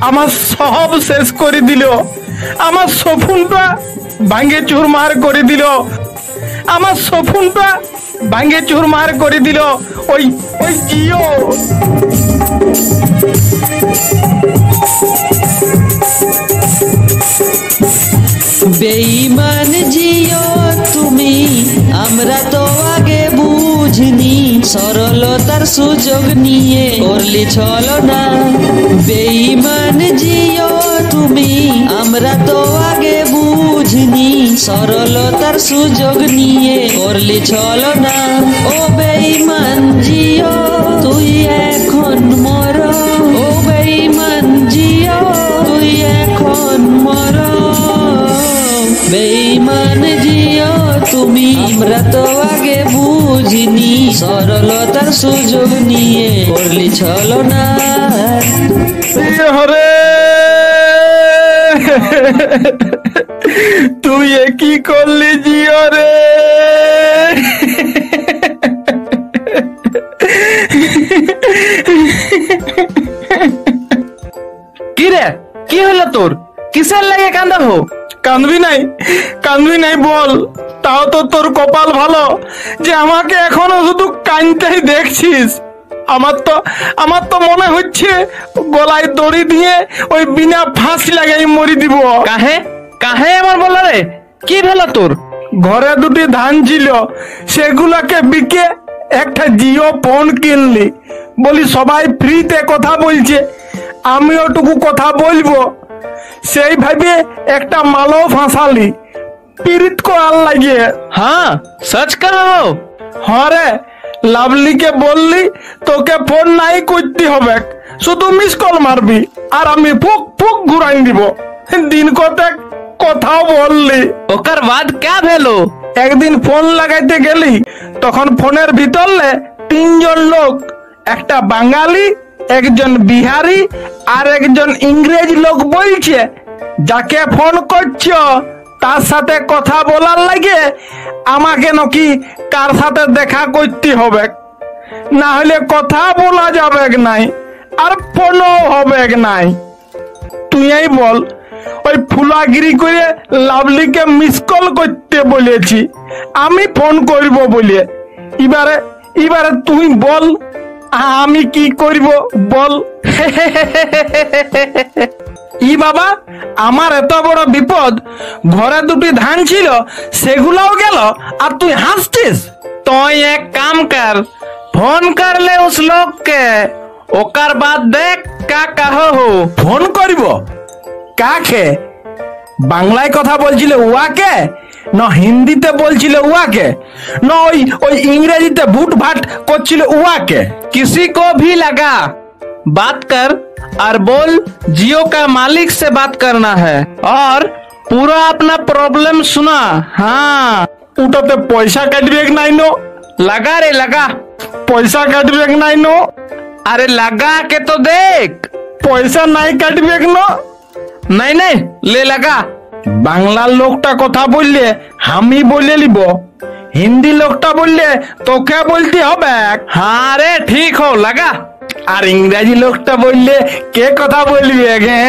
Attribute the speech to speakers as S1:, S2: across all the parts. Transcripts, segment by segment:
S1: আমার সব শেষ করে দিল, আমার স্বপ্নটা ভাঙে চুরমার করে দিল, আমার স্বপ্নটা ভাঙে চুরমার করে দিল ওই ওই জিও।
S2: বেঈমান জিও তুমি, আমরা তো আগে বুঝিনি, সরলতার সুযোগ নিয়ে করলি ছলনা। বেঈমান জিও তুমি, আমরা তো আগে বুঝিনি, সরলতার সুযোগ নিয়ে করলি ছলনা। ও বেঈমান জিও তুই এখন মর, ও বেঈমান জিও তুই এখন মর। বেঈমান জিও তুমি, আমরা তো আগে বুঝিনি, সরলতার সুযোগ নিয়ে করলি ছলনা।
S1: হরে তুই কি করলি জিও রে? কি রে, কি হলো তোর? কিসের লাগে কান্দাবো? কান্দবি নাই, কান্দবি নাই বল। তাও তো তোর কপাল ভালো যে আমাকে এখনো শুধু কাঁদতেই দেখছিস। আমার তো মনে হচ্ছে গলায় দড়ি দিয়ে ওই বিনা ফাঁসি লাগাই মরি দিব। কাহে কাহে আমার বলা রে, কি ভেলা তোর? ঘরে দুটি ধান ছিল, সেগুলাকে বিকে একটা জিও ফোন কিনলি। বলি সবাই ফ্রিতে কথা বলছে, আমি ওটুকু কথা বলবো, সেই ভাবে একটা মালও ফাঁসালি পীড়িত করার লাগে। হ্যাঁ সচ কাহো। হরে লাভলিকে বললি তোকে ফোন নাই করতে হবে, শুধু মিস কল মারবি আর আমি ফুক ফুক ঘুরাই দিব। দিন কতক কথাও বললি, ওকার বাদ কে ভেলো? একদিন ফোন লাগাইতে গেলি, তখন ফোনের ভিতরলে তিনজন লোক, একটা বাঙালি, একজন বিহারি আর একজন ইংরেজ লোক বলছে যাকে ফোন করছ তার সাথে কথা বলার লাগে আমাকে নাকি কার সাথে দেখা করতে হবে, না হলে কথা বলা যাবে নাই আর ফোনও হবে নাই। তুই বল, ওই ফুলাগিরি করে লাভলিকে মিস কল করতে বলেছি আমি ফোন করব বলে। এবারে তুই বল আমি কি করব বল? ই বাবা, আমার এত বড় বিপদ, ঘরে দুটি ধান ছিল সেগুলাও গেল আর তুই হাসছিস? তুই এক কাম কর, ফোন করলে উস লোককে, ওকার বাদ দেখ কা কাহো। ফোন করব কাকে? বাংলায় কথা বলছিল উয়াকে, না হিন্দিতে বলছিল উয়াকে, না ওই इंग्रेजीতে भूट भाट করছিল उवाके? किसी को भी लगा बात कर और बोल जियो का मालिक से बात करना है और पूरा अपना प्रॉब्लम सुना। हाँ उठाते पैसा काटबे নাই नो? लगा रे लगा, पैसा काटबे নাই नो? अरे लगा के तो देख, पैसा नहीं काटबे नो? नहीं नहीं ले लगा। বাংলার লোকটা কথা বললে আমি বলে নিব, হিন্দি লোকটা বললে তোকে বলতে হবে। হ্যাঁ রে ঠিক हो लगा। আর ইংরেজি লোকটা বললে কে কথা বলবে গে?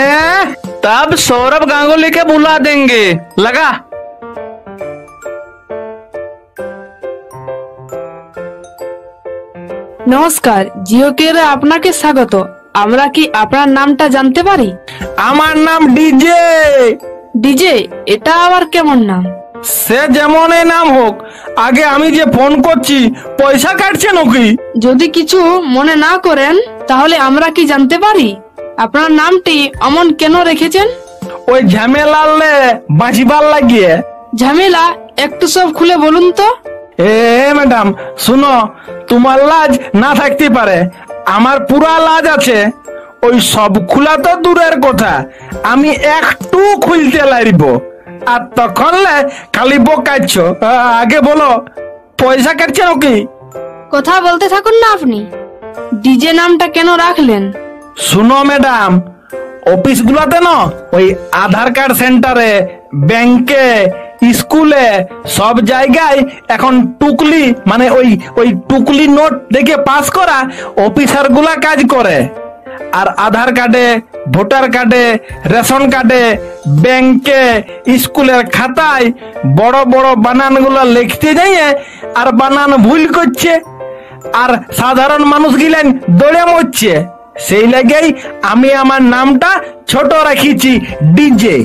S1: तब सौरभ गांगुली के बुला देंगे, लगा।
S3: নমস্কার, জিও কেয়ারে আপনাকে স্বাগত। আমরা কি আপনার নামটা জানতে পারি?
S1: আমার নাম ডিজে।
S3: ডিজে, এটা আবার কেমন নাম?
S1: সে যেমনই নাম হোক, আগে আমি যে ফোন করছি পয়সা কাটছে নাকি?
S3: যদি কিছু মনে না করেন তাহলে আমরা কি জানতে পারি আপনার নামটি অমন কেন রেখেছেন?
S1: ওই ঝামেলালে বাঁচিবার লাগিয়ে।
S3: ঝামেলা একটু সব খুলে বলুন তো।
S1: ম্যাডাম শুনো, তোমার লাজ না থাকতে পারে, আমার পুরা লাজ আছে। ওই সব খোলা তো দূরের কথা, আমি একটু খুলতে লাগব আর তখন খালি বোকাচ্ছ। আগে বলো পয়সা কাটছে নাকি?
S3: কথা বলতে থাকুন না আপনি। ডিজে নামটা কেন রাখলেন?
S1: শুনো ম্যাডাম, অফিস গুলাতে না, ওই আধার কার্ড সেন্টারে, ব্যাংকে, স্কুলে, সব জায়গায় এখন টুকলি মানে ওই টুকলি নোট দেখে পাস করা অফিসার গুলা কাজ করে। আর আধার কার্ডে, ভোটার কার্ডে, রেশন কার্ডে, ব্যাংকে, স্কুলের খাতায় বড় বড় বানানগুলো লিখতে যাইয়ে আর বানান ভুল করছে, আর সাধারণ মানুষ গিলেন দৌড়ে মরছে। সেই লাগেই আমি আমার নামটা ছোট রাখিছি ডিজে।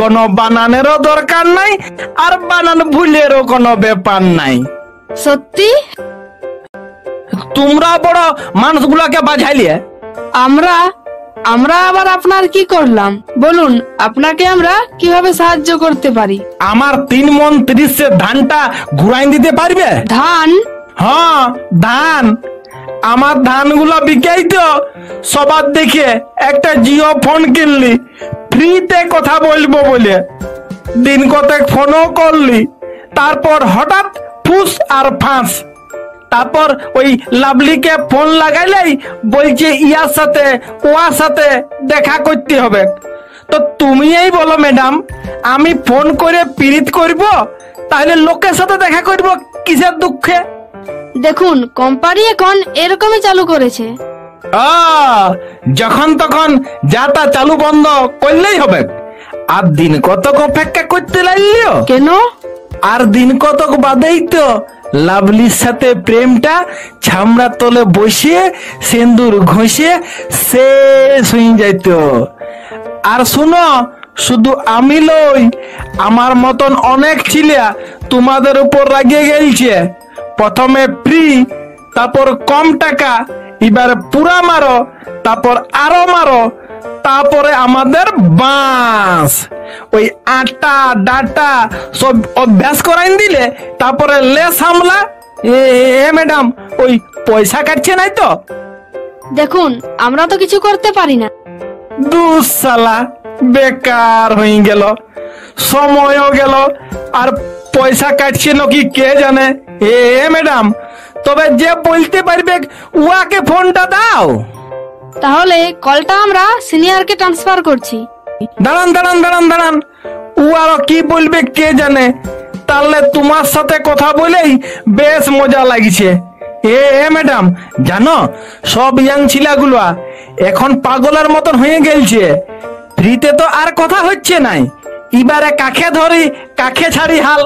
S1: কোনো বানানেরও দরকার নাই, আর বানান ভুলেরও কোনো ব্যাপার নাই।
S3: সত্যি?
S1: তোমরা বড় মানুষগুলাকে বাঝাইলে।
S3: আমরা আমরা আবার আপনার কি করলাম বলুন, আপনাকে আমরা কিভাবে সাহায্য করতে পারি?
S1: আমার 3 মণ 30 ধানটা ঘুরাই দিতে পারবে?
S3: ধান?
S1: হ্যাঁ, ধান। আমার ধানগুলো বিকাই তো সবার দেখে একটা জিও ফোন কিনলি, ফ্রিতে কথা বলবো বলে। দিন কতক ফোনও করলি, তারপর হঠাৎ ফুস আর ফাঁস। তারপর ওই লাভলিকে ফোন লাগাইলেই বলছে ইয়ার সাথে ওয়ার সাথে দেখা করতে হবে। তো তুমিই বলো ম্যাডাম, আমি ফোন করে পীড়িত করব, তাহলে লোকের সাথে দেখা করব কিসের দুঃখে?
S3: দেখুন, কোম্পানি এখন এরকমই চালু করেছে।
S1: যখন তখন যাতা চালু বন্ধ করলেই হবে। আর দিন কতক অপেক্ষা করতে লাগলো
S3: কেন?
S1: আর দিন কতক বাদেই তো লাভলির সাথে প্রেমটা ছামড়া তলে বসিয়ে সিন্দুর ঘষে শেষ হয়ে যাইত। আর শুনো, শুধু আমি লই, আমার মতন অনেক ছিলা তোমাদের উপর রাগিয়ে গেলছে। প্রথমে ফ্রি, তারপর কম টাকা, এবার পুরা মারো, তারপর আরো মারো, তারপরে আমাদের বাঁশ। ওই আটা ডাটা সব অভ্যাস করাই দিলে তারপরে লে সামলা। এ ম্যাডাম, ওই পয়সা কাটছে নাই তো?
S3: দেখুন, আমরা তো কিছু করতে পারি না।
S1: দুঃসালা, বেকার হয়ে গেল, সময়ও গেল, আর পয়সা কাটছে নাকি কে জানে। এ ম্যাডাম, তবে যে বলতে পারবে উহাকে ফোনটা দাও।
S3: তাহলে কলটা আমরা সিনিয়রকে ট্রান্সফার করছি।
S1: দাঁড়ান দাঁড়ান দাঁড়ান দাঁড়ান, ও আরো কি বলবে কে জানে। তাহলে তোমার সাথে কথা বলেই বেশ মজা লাগছে। এ ম্যাডাম, জানো সব ইয়াং ছিলাগুলো এখন পাগলের মতন হয়ে গেলছে। ফ্রিতে তো আর কথা হচ্ছে নাই, এবারে কাকে ধরি কাকে ছাড়ি হাল।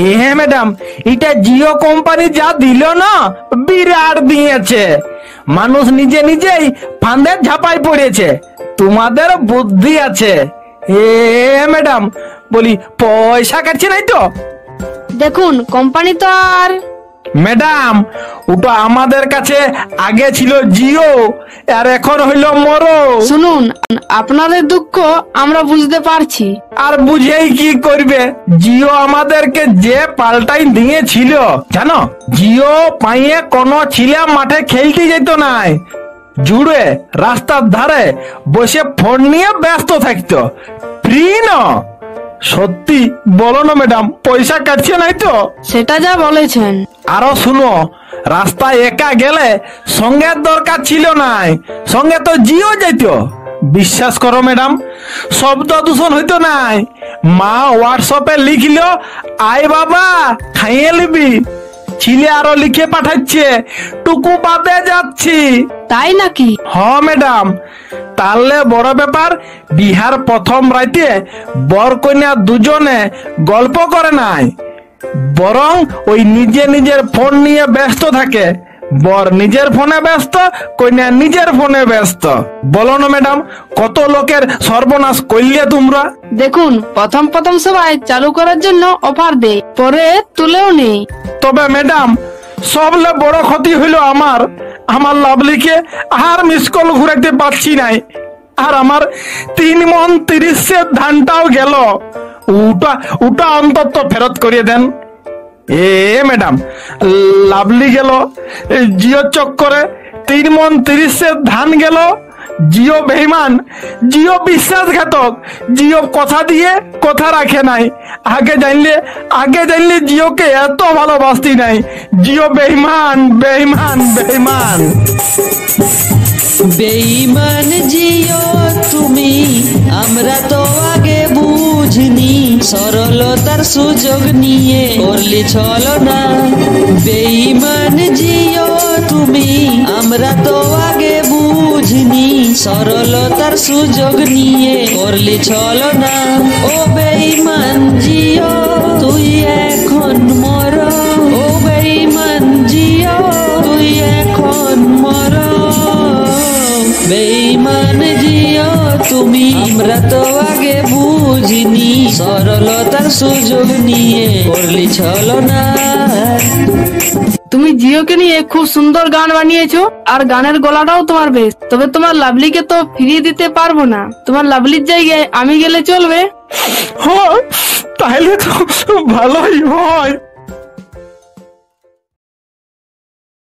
S1: এ ম্যাডাম, এটা জিও কোম্পানি যা দিল না, বিরাট দিয়েছে। মানুষ নিজে নিজেই ফাঁদের ঝাপাই পড়েছে। তোমাদের বুদ্ধি আছে। এ ম্যাডাম, বলি পয়সা কাটছে নাই তো?
S3: দেখুন, কোম্পানি তো আর।
S1: ম্যাডাম, ওটা আমাদের কাছে আগে ছিল জিও, আর এখন হইল মরো।
S3: শুনুন, আপনাদের দুঃখ আমরা বুঝতে পারছি।
S1: আর বুঝেই কি করবে, জিও আমাদেরকে যে পাল্টাই দিয়েছিল জানো, জিও পাইয়ে কোনো ছিলা মাঠে খেলতে যেত নাই, জুড়ে রাস্তার ধারে বসে ফোন নিয়ে ব্যস্ত থাকতো। ফ্রি না? সত্যি বলো না ম্যাডাম, পয়সা কাটছে নাই তো?
S3: সেটা যা বলেছেন।
S1: আরো শুনো, রাস্তায় একা গেলে সঙ্গের দরকার ছিল নাই, সঙ্গে তো জিও যেত। বিশ্বাস করো ম্যাডাম, শব্দ দূষণ হইতো নাই। মা হোয়াটসঅ্যাপে লিখল, আয় বাবা খাইয়ে লিবি, ছিলে আরো লিখে পাঠাচ্ছে, টুকু বাদে যাচ্ছি।
S3: তাই নাকি?
S1: হ্যাঁ ম্যাডাম, তাহলে বড় ব্যাপার। বিহার প্রথম রাতে বর কন্যা দুজনে গল্প করে নাই, বরং ওই নিজে নিজের ফোন নিয়ে ব্যস্ত থাকে। বর নিজের ফোনে ব্যস্ত, কন্যা নিজের ফোনে ব্যস্ত। বলো না ম্যাডাম, কত লোকের সর্বনাশ করলে তোমরা।
S3: দেখুন, প্রথম প্রথম সবাই চালু করার জন্য অফার দেয়, পরে তুলেও নেই।
S1: তবে ম্যাডাম, সবলে বড় ক্ষতি হইল আমার। আমার লাভলিকে আর মিস কল ঘুরাইতে পারছি নাই, আর আমার 3 মণ 30 ধানটাও গেল। ওটা অন্তত ফেরত করিয়ে দেন। এ ম্যাডাম, লাভলি গেল জিও চক্করে, 3 মণ 30 ধান গেল। জিও বেঈমান, জিও বিশ্বাসঘাতক, জিও কথা দিয়ে কথা রাখে নাই। আগে জানলে জিওকে এত ভালোবাসতি নাই। জিও বেঈমান বেঈমান বেঈমান
S2: বেঈমান জিও তুমি, আমরা তো আগে বুঝনি, সরলতার সুযোগ নিয়ে করলি ছলনা। বেঈমান জিও তুমি, আমরা তো আগে বুঝনি, সরলতার সুযোগ নিয়ে করলি ছলনা। ও বেঈমান জিও তুই এখন মর, ও বেঈমান জিও তুই এখন মর। বেঈমান জিও তুমি, আমরা তো আগে বুঝিনি, সরলতার সুযোগ নিয়ে করলি ছলনা।
S3: তুমি জিওকে নিয়ে খুব সুন্দর গান বানিয়েছো, আর গানের গলাটাও তোমার বেশ। তবে তোমার লাভলিকে তো ফিরিয়ে দিতে পারবো না, তোমার লাভলির জায়গায় আমি গেলে চলবে?
S1: হয় তাহলে তো ভালোই হয়।